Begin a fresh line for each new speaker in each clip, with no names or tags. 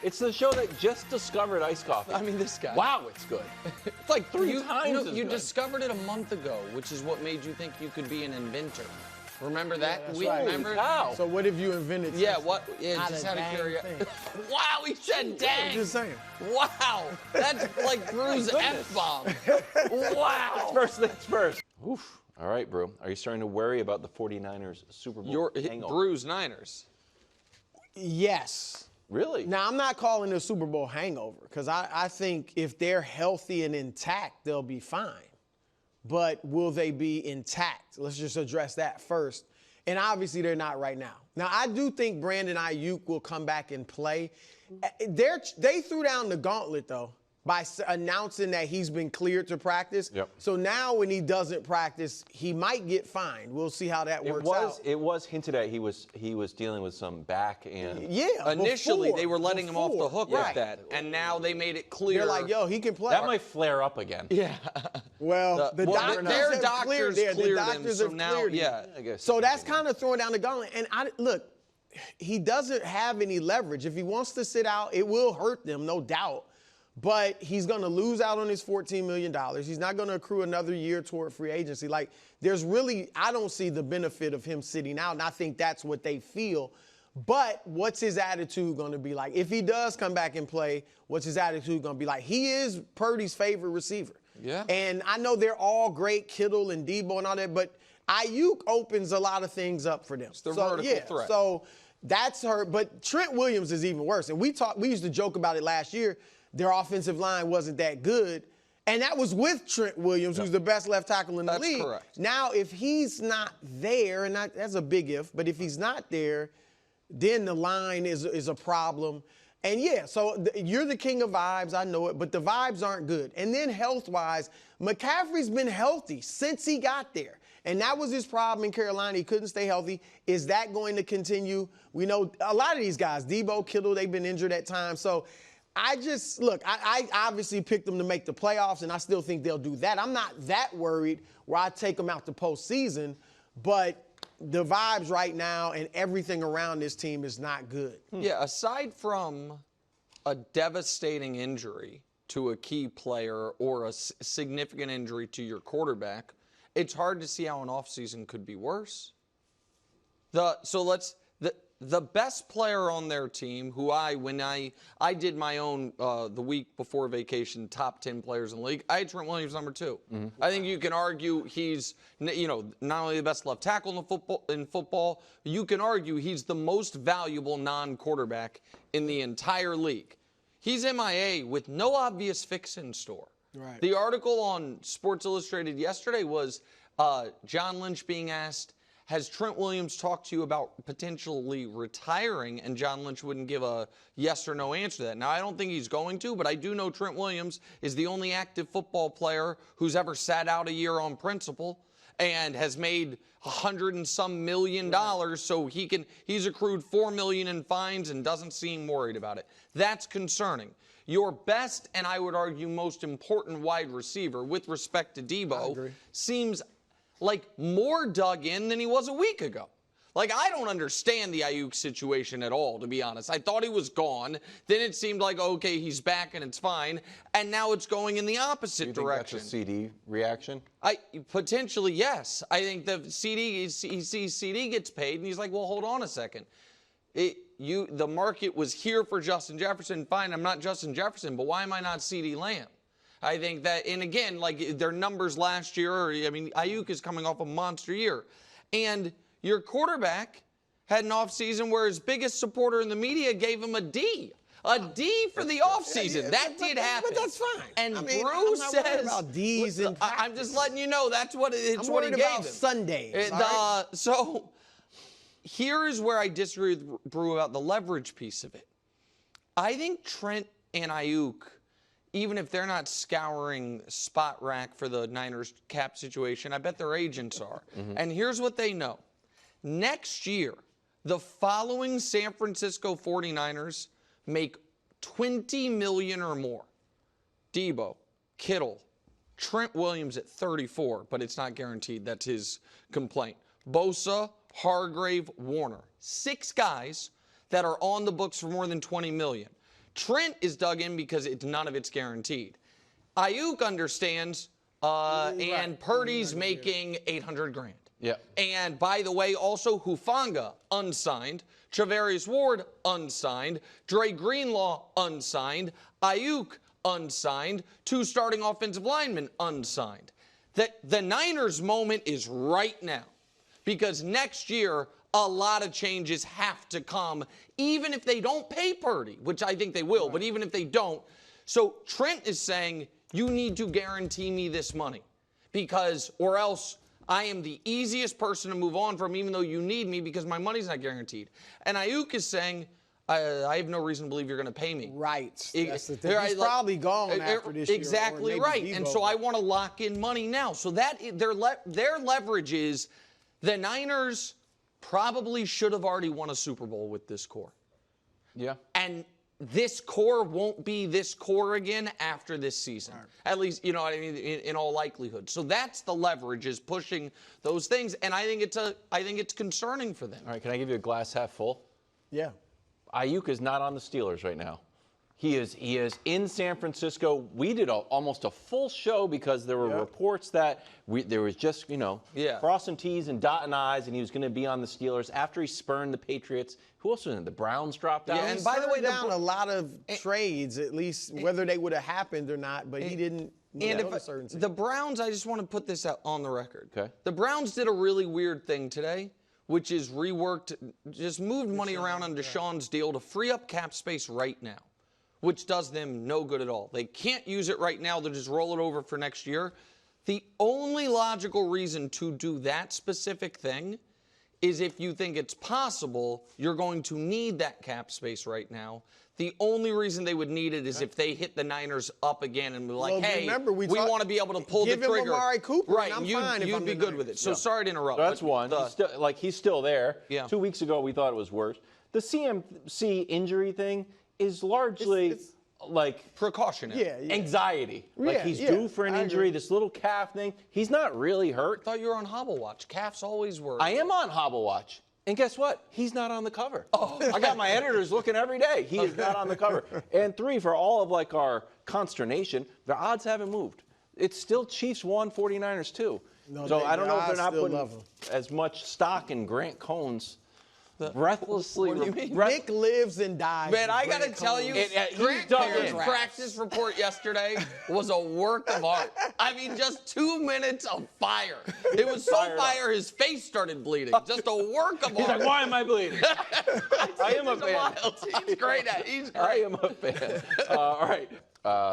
It's the show that just discovered iced coffee.
I mean, this guy.
Wow, it's good. It's like three times as
You
good.
discovered it a month ago, which is what made you think you could be an inventor. Remember that?
that's
We
right.
remember.
Wow.
So what have you invented?
Yeah,
since
what? Yeah,
Not
just
a
out of
dang
curiosity.
thing.
Wow, he said dang.
I'm just saying.
Wow, that's like Brew's F-bomb. Wow.
First things first. Oof. All right, Brew. Are you starting to worry about the 49ers Super Bowl hangover?
Brew's Niners.
Yes.
Really?
Now, I'm not calling it a Super Bowl hangover because I think if they're healthy and intact, they'll be fine. But will they be intact? Let's just address that first. And obviously, they're not right now. Now, I do think Brandon Aiyuk will come back and play. They threw down the gauntlet, though, by announcing that he's been cleared to practice.
Yep.
So now when he doesn't practice, he might get fined. We'll see how that works out.
It was hinted at he was dealing with some back and
Initially they were letting him off the hook
right.
with that, and now they made it clear.
They're like, yo, he can play.
that might flare up again.
Yeah.
Well, their
doctors cleared
the
him,
doctors
so
have
now,
cleared him.
yeah.
I guess.
So that's kind of throwing down the gauntlet. And look, he doesn't have any leverage. If he wants to sit out, it will hurt them, no doubt. But he's going to lose out on his $14 million. He's not going to accrue another year toward free agency. Like, I don't see the benefit of him sitting out, and I think that's what they feel. But what's his attitude going to be like? If he does come back and play, what's his attitude going to be like? He is Purdy's favorite receiver.
Yeah.
And I know they're all great, Kittle and Debo and all that, but Aiyuk opens a lot of things up for them.
It's the vertical threat.
So that's her. But Trent Williams is even worse. And we used to joke about it last year. Their offensive line wasn't that good. And that was with Trent Williams, who's the best left tackle in the league.
That's correct.
Now, if he's not there, and that's a big if, but if he's not there, then the line is a problem. And, yeah, so you're the king of vibes. I know it. But the vibes aren't good. And then health-wise, McCaffrey's been healthy since he got there. And that was his problem in Carolina. He couldn't stay healthy. Is that going to continue? We know a lot of these guys, Debo, Kittle, they've been injured at times. So I obviously picked them to make the playoffs, and I still think they'll do that. I'm not that worried where I take them out the postseason, but the vibes right now and everything around this team is not good.
Yeah, aside from a devastating injury to a key player or a significant injury to your quarterback, it's hard to see how an offseason could be worse. The best player on their team, who when I did my own the week before vacation, top 10 players in the league, I had Trent Williams number 2. Mm-hmm. I think you can argue he's, not only the best left tackle in football, you can argue he's the most valuable non-quarterback in the entire league. He's MIA with no obvious fix in store.
Right.
The article on Sports Illustrated yesterday was John Lynch being asked, has Trent Williams talked to you about potentially retiring? And John Lynch wouldn't give a yes or no answer to that. Now, I don't think he's going to, but I do know Trent Williams is the only active football player who's ever sat out a year on principle and has made $100 and some million. So he's accrued $4 million in fines and doesn't seem worried about it. That's concerning. Your best, and I would argue most important wide receiver with respect to Debo seems like more dug in than he was a week ago. Like, I don't understand the Aiyuk situation at all, to be honest. I thought he was gone. Then it seemed like, okay, he's back and it's fine. And now it's going in the opposite direction.
That's a CD reaction?
Potentially, yes. I think the he sees CD gets paid, and he's like, well, hold on a second. The market was here for Justin Jefferson. Fine, I'm not Justin Jefferson, but why am I not CD Lamb? I think that, and again, like their numbers last year, Aiyuk is coming off a monster year. And your quarterback had an offseason where his biggest supporter in the media gave him a D. A D for the offseason. That did happen.
But that's fine.
And
Bruce
says
about D's and
I'm just letting you know that's what it's
I'm
what he
worried
gave
about
him.
Sundays.
So here is where I disagree with Brew about the leverage piece of it. I think Trent and Aiyuk, even if they're not scouring spot rack for the Niners cap situation, I bet their agents are. Mm-hmm. And here's what they know. Next year, the following San Francisco 49ers make $20 million or more. Debo, Kittle, Trent Williams at 34, but it's not guaranteed. That's his complaint. Bosa, Hargrave, Warner. 6 guys that are on the books for more than $20 million. Trent is dug in because none of it's guaranteed. Aiyuk understands, and Purdy's making $800,000.
Yeah.
And by the way, also Hufanga, unsigned. Travarius Ward, unsigned. Dre Greenlaw, unsigned. Aiyuk, unsigned. 2 starting offensive linemen, unsigned. The Niners moment is right now, because next year a lot of changes have to come, even if they don't pay Purdy, which I think they will, but even if they don't. So Trent is saying, you need to guarantee me this money, because, or else I am the easiest person to move on from, even though you need me, because my money's not guaranteed. And Aiyuk is saying, I have no reason to believe you're going to pay me.
Right. That's the thing. He's probably gone after this year.
Exactly right. And so I want to lock in money now. So that their leverage is the Niners probably should have already won a Super Bowl with this core.
Yeah.
And this core won't be this core again after this season. Right. At least, you know what I mean, in all likelihood. So that's the leverage, is pushing those things. And I think it's concerning for them.
All right, can I give you a glass half full?
Yeah.
Aiyuk is not on the Steelers right now. He is in San Francisco. We did almost a full show because there were reports that there was just, crossing T's and dotting I's, and he was going to be on the Steelers after he spurned the Patriots. Who else was in it? The Browns dropped out.
Yeah, and by the way, down a lot of trades, at least whether they would have happened or not, but he didn't.
The Browns, I just want to put this out on the record.
Okay.
The Browns did a really weird thing today, which is just moved money around on Deshaun's deal to free up cap space right now, which does them no good at all. They can't use it right now. They'll just roll it over for next year. The only logical reason to do that specific thing is if you think it's possible you're going to need that cap space right now. The only reason they would need it is if they hit the Niners up again and be like, hey, remember, we want to be able to pull the trigger.
Give him Amari Cooper,
right,
and I'm fine if
you'd be good with it. So sorry to interrupt.
So that's one. He's still there.
Yeah.
2 weeks ago, we thought it was worse. The CMC injury thing is largely like
precautionary.
Anxiety. Like he's due for an injury, this little calf thing. He's not really hurt.
I thought you were on Hobble Watch. Calves always work.
I am on Hobble Watch. And guess what? He's not on the cover. Oh. I got my editors looking every day. He is not on the cover. And 3, for all of our consternation, the odds haven't moved. It's still Chiefs 1, 49ers 2. So I don't know if they're not putting as much stock in Grant Cohn's breathlessly.
What do you mean?
Nick lives and dies.
Man, I got to tell you, Grant Cohn's practice report yesterday was a work of art. I mean, just 2 minutes of fire. It was so fire his face started bleeding. Just a work of art.
He's like, why am I bleeding? I am a fan.
He's great at it. He's great.
I am a fan. All right.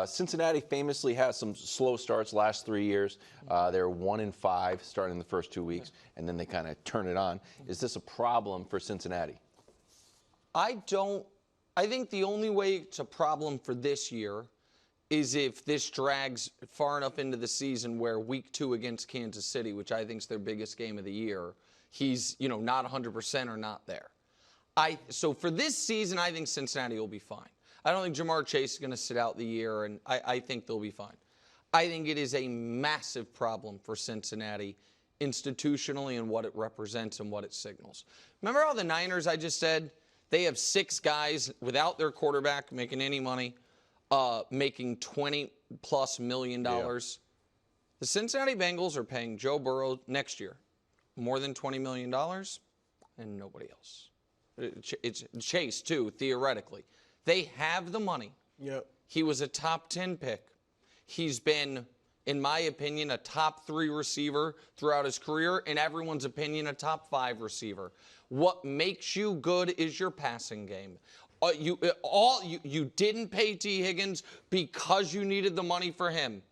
Cincinnati famously has some slow starts last 3 years. They're 1-5 starting the first 2 weeks, and then they kind of turn it on. Is this a problem for Cincinnati?
I think the only way it's a problem for this year is if this drags far enough into the season where week 2 against Kansas City, which I think is their biggest game of the year, he's not 100% or not there. So for this season, I think Cincinnati will be fine. I don't think Jamar Chase is going to sit out the year, and I think they'll be fine. I think it is a massive problem for Cincinnati institutionally and what it represents and what it signals. Remember how the Niners, I just said, they have 6 guys without their quarterback making any money, making $20+ million. Yeah. The Cincinnati Bengals are paying Joe Burrow next year more than $20 million, and nobody else. It's Chase, too, theoretically. They have the money.
Yep.
He was a top 10 pick. He's been, in my opinion, a top 3 receiver throughout his career. In everyone's opinion, a top 5 receiver. What makes you good is your passing game. You didn't pay T. Higgins because you needed the money for him,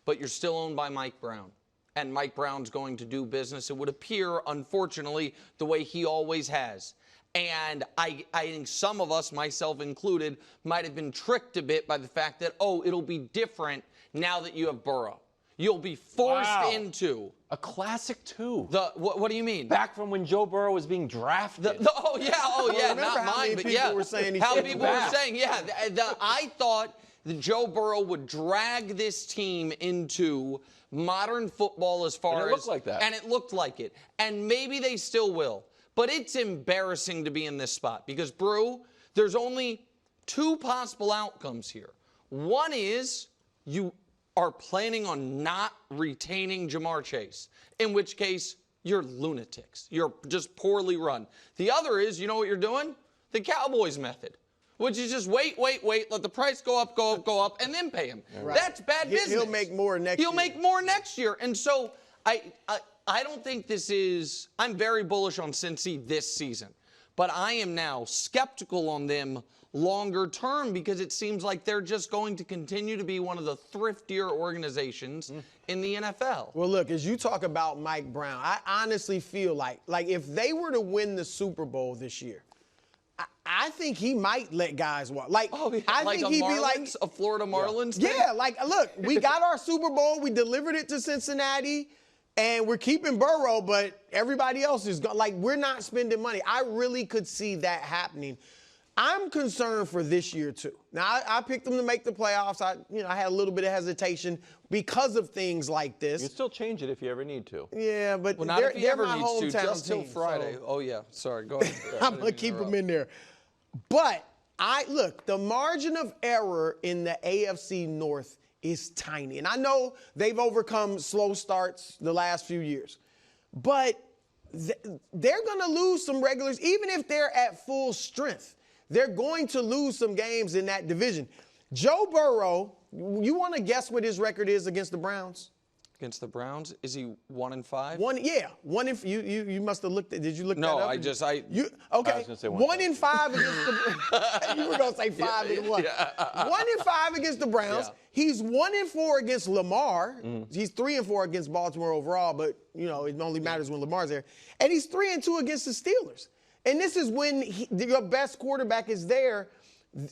but you're still owned by Mike Brown. And Mike Brown's going to do business, it would appear, unfortunately, the way he always has. And I think some of us, myself included, might have been tricked a bit by the fact that, it'll be different now that you have Burrow. You'll be forced into
a classic 2.
What do you mean?
Back from when Joe Burrow was being drafted.
Not mine, but yeah. How people were saying, I thought that Joe Burrow would drag this team into modern football as far as.
And it looked like that.
And it looked like it. And maybe they still will. But it's embarrassing to be in this spot because, Brew, there's only two possible outcomes here. One is you are planning on not retaining Jamar Chase, in which case you're lunatics. You're just poorly run. The other is, you know what you're doing? The Cowboys method, which is just wait, let the price go up, and then pay him. Right. That's bad business.
He'll make more next year.
He'll make more next year. And so I don't think this is – I'm very bullish on Cincy this season. But I am now skeptical on them longer term because it seems like they're just going to continue to be one of the thriftier organizations in the NFL.
Well, look, as you talk about Mike Brown, I honestly feel like if they were to win the Super Bowl this year, I think he might let guys walk. I think he'd be like
a Florida Marlins.
Yeah, look, we got our Super Bowl, we delivered it to Cincinnati, and we're keeping Burrow, but everybody else is gone. We're not spending money. I really could see that happening. I'm concerned for this year too. Now, I picked them to make the playoffs. I had a little bit of hesitation because of things like this.
You can still change it if you ever need to.
Yeah, but
not if he ever
my
needs to,
hometown
just till
team,
Friday.
so.
Oh yeah, sorry. Go ahead.
I'm gonna keep them in there. But look, the margin of error in the AFC North is tiny. And I know they've overcome slow starts the last few years. But they're going to lose some regulars, even if they're at full strength. They're going to lose some games in that division. Joe Burrow, you want to guess what his record is against the Browns?
Against the Browns, is he 1-5?
You must have looked at. Did you look
no,
that up?
I
You okay?
I was gonna say
1-5 against the. You were gonna say 5-1. 1-5 against the Browns.
Yeah.
He's 1-4 against Lamar. He's 3-4 against Baltimore overall, but it only matters when Lamar's there. And he's 3-2 against the Steelers. And this is when your best quarterback is there.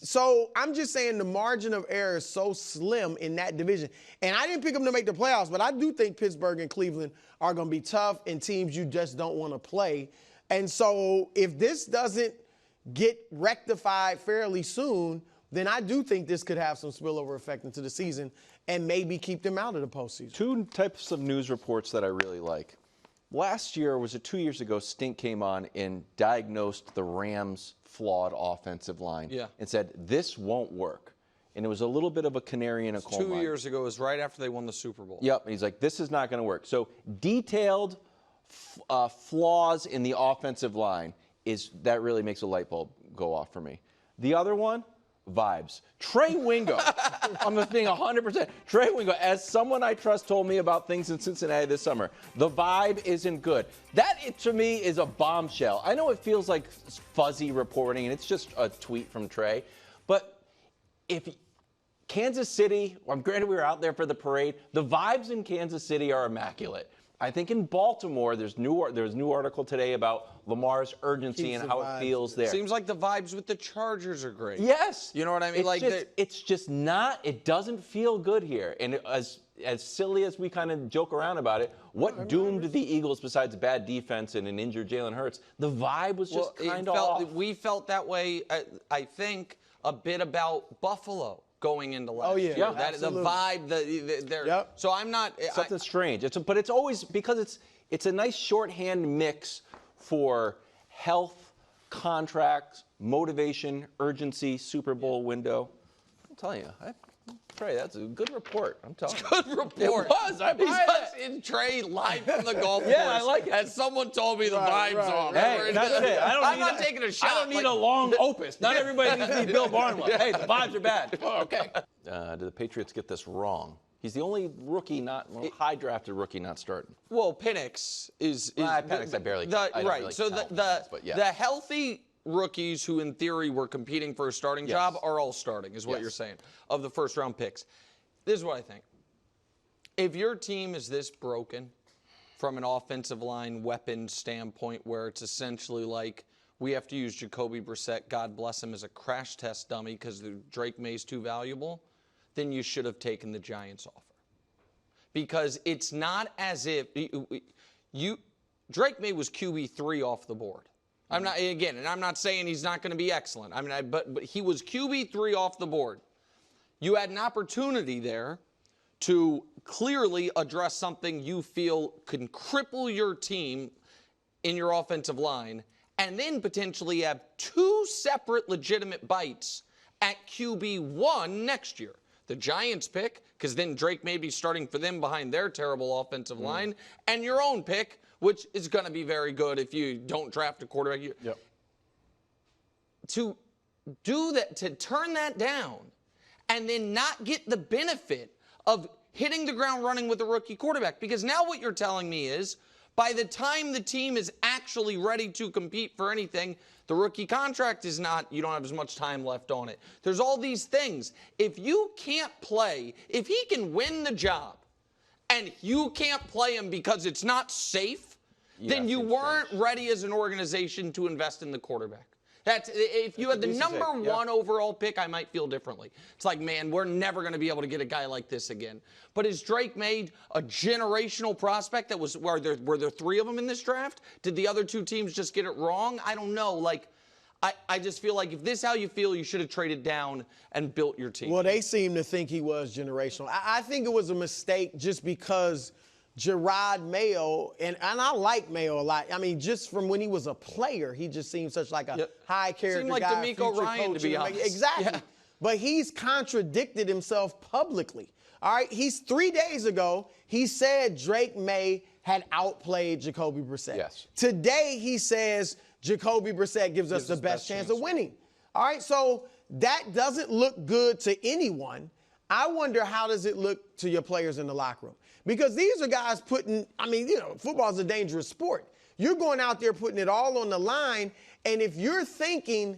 So I'm just saying the margin of error is so slim in that division. And I didn't pick them to make the playoffs, but I do think Pittsburgh and Cleveland are going to be tough and teams you just don't want to play. And so if this doesn't get rectified fairly soon, then I do think this could have some spillover effect into the season and maybe keep them out of the postseason.
Two types of news reports that I really like. Last year, was it 2 years ago, Stink came on and diagnosed the Rams' flawed offensive line and said, this won't work. And it was a little bit of a canary in a coal mine.
2 years ago, it was right after they won the Super Bowl.
Yep, and he's like, this is not going to work. So detailed flaws in the offensive line, that really makes a light bulb go off for me. The other one, vibes. Trey Wingo, I'm being 100%. Trey Wingo, as someone I trust told me about things in Cincinnati this summer, the vibe isn't good. That, to me, is a bombshell. I know it feels like fuzzy reporting, and it's just a tweet from Trey, but if Kansas City, granted we were out there for the parade, the vibes in Kansas City are immaculate. I think in Baltimore, there's new article today about Lamar's urgency and how it feels there.
Seems like the vibes with the Chargers are great.
Yes.
You know what I mean?
It's just not, it doesn't feel good here. And as silly as we kind of joke around about it, what doomed the Eagles besides bad defense and an injured Jalen Hurts? The vibe was just kind of off.
We felt that way, I think, a bit about Buffalo going into last year.
Yeah,
the vibe, So I'm not.
Something strange. But it's always because it's a nice shorthand mix for health, contracts, motivation, urgency, Super Bowl window. I'm telling you, Trey, that's a good report. I'm telling you.
Good report.
It was. I buy it.
In Trey live from the golf course.
Yeah, I like it.
As someone told me the vibes off.
Hey, that's it.
I'm not taking a shot.
I don't need a long opus. Not everybody needs to be Bill Barnwell. Hey, the vibes are bad. Oh, okay. Did the Patriots get this wrong? He's the only rookie high drafted rookie not starting.
Well, Penix is
Penix, I barely.
The healthy rookies who in theory were competing for a starting job are all starting, is what you're saying, of the first round picks. This is what I think. If your team is this broken from an offensive line weapon standpoint where it's essentially like we have to use Jacoby Brissett, God bless him, as a crash test dummy because Drake May's too valuable, then you should have taken the Giants offer. Because it's not as if Drake May was QB3 off the board. I'm not saying he's not going to be excellent. But he was QB3 off the board. You had an opportunity there to clearly address something you feel can cripple your team in your offensive line, and then potentially have two separate legitimate bites at QB1 next year. The Giants pick, because then Drake may be starting for them behind their terrible offensive line, and your own pick, which is going to be very good if you don't draft a quarterback.
Yep.
To do that, to turn that down, and then not get the benefit of hitting the ground running with a rookie quarterback. Because now what you're telling me is, by the time the team is actually ready to compete for anything, the rookie contract is not, you don't have as much time left on it. There's all these things. If you can't play, if he can win the job, and you can't play him because it's not safe, then you weren't ready as an organization to invest in the quarterback. That's, if you had the number one overall pick, I might feel differently. It's like, man, we're never going to be able to get a guy like this again. But is Drake made a generational prospect that was, were there three of them in this draft? Did the other two teams just get it wrong? I don't know. Like, I just feel like if this is how you feel, you should have traded down and built your team.
Well, they seem to think he was generational. I think it was a mistake just because Gerard Mayo, and I like Mayo a lot. I mean, just from when he was a player, he just seemed such like a high character
seemed like
guy.
D'Amico Ryan, to be honest.
Exactly. Yeah. But he's contradicted himself publicly. All right, 3 days ago, he said Drake May had outplayed Jacoby Brissett.
Yes.
Today, he says Jacoby Brissett gives us the best chance of winning. All right, so that doesn't look good to anyone. I wonder, how does it look to your players in the locker room? Because these are guys putting, I mean, you know, football's a dangerous sport. You're going out there putting it all on the line, and if you're thinking,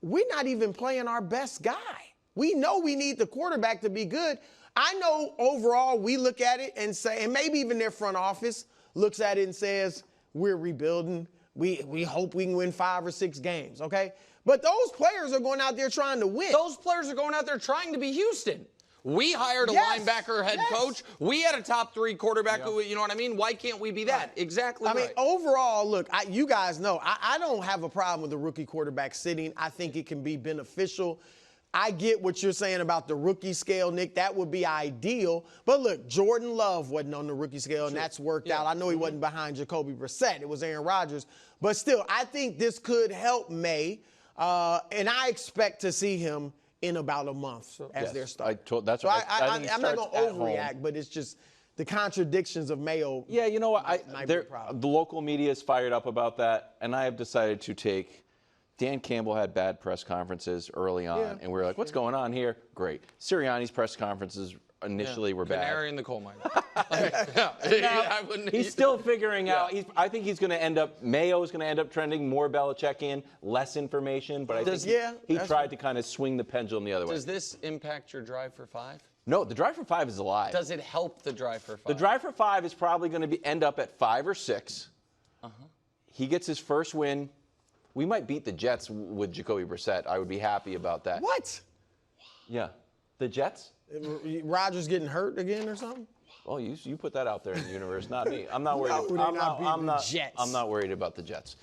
we're not even playing our best guy. We know we need the quarterback to be good. I know overall we look at it and say, and maybe even their front office looks at it and says, we're rebuilding. We hope we can win 5 or 6 games, okay? But those players are going out there trying to win.
Those players are going out there trying to be Houston. We hired a linebacker head coach. We had a top 3 quarterback who, you know what I mean? Why can't we be that? Exactly right.
I mean, overall, look, you guys know, I don't have a problem with the rookie quarterback sitting. I think it can be beneficial. I get what you're saying about the rookie scale, Nick. That would be ideal. But look, Jordan Love wasn't on the rookie scale, and that's worked out. I know he wasn't behind Jacoby Brissett. It was Aaron Rodgers. But still, I think this could help May, and I expect to see him in about a month as their starter. I'm not going to overreact, but it's just the contradictions of Mayo.
Yeah, you know what? The local media is fired up about that, and I have decided to take. Dan Campbell had bad press conferences early on, and we were like, what's going on here? Great. Sirianni's press conferences initially were bad.
Canary in the coal mine.
He's still figuring out. I think he's going to end up, Mayo's going to end up trending more Belichickian, less information, but I think he tried to kind of swing the pendulum the other way.
Does this impact your drive for 5?
No, the drive for 5 is alive.
Does it help the drive for 5?
The drive for 5 is probably going to end up at 5 or 6. He gets his first win. We might beat the Jets with Jacoby Brissett. I would be happy about that.
What?
Yeah. The Jets?
Rodgers getting hurt again or something?
Well, you put that out there in the universe, not me. I'm not worried. I'm not worried about the Jets.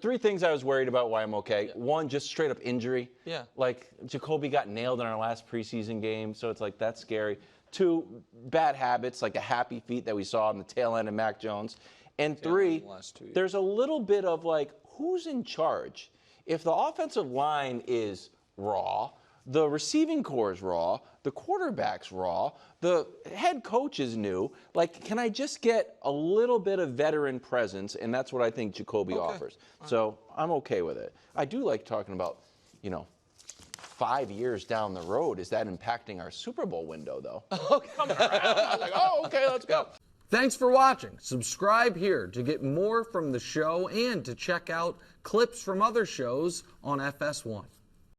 3 things I was worried about why I'm okay. 1, just straight up injury.
Yeah.
Like Jacoby got nailed in our last preseason game, so it's like that's scary. 2, bad habits, like a happy feet that we saw on the tail end of Mac Jones. And 3, there's a little bit of like, who's in charge? If the offensive line is raw, the receiving core is raw, the quarterback's raw, the head coach is new, like, can I just get a little bit of veteran presence? And that's what I think Jacoby offers. So I'm okay with it. I do like talking about, 5 years down the road. Is that impacting our Super Bowl window, though? Come around. I'm like, okay, let's go.
Thanks for watching. Subscribe here to get more from the show and to check out clips from other shows on FS1.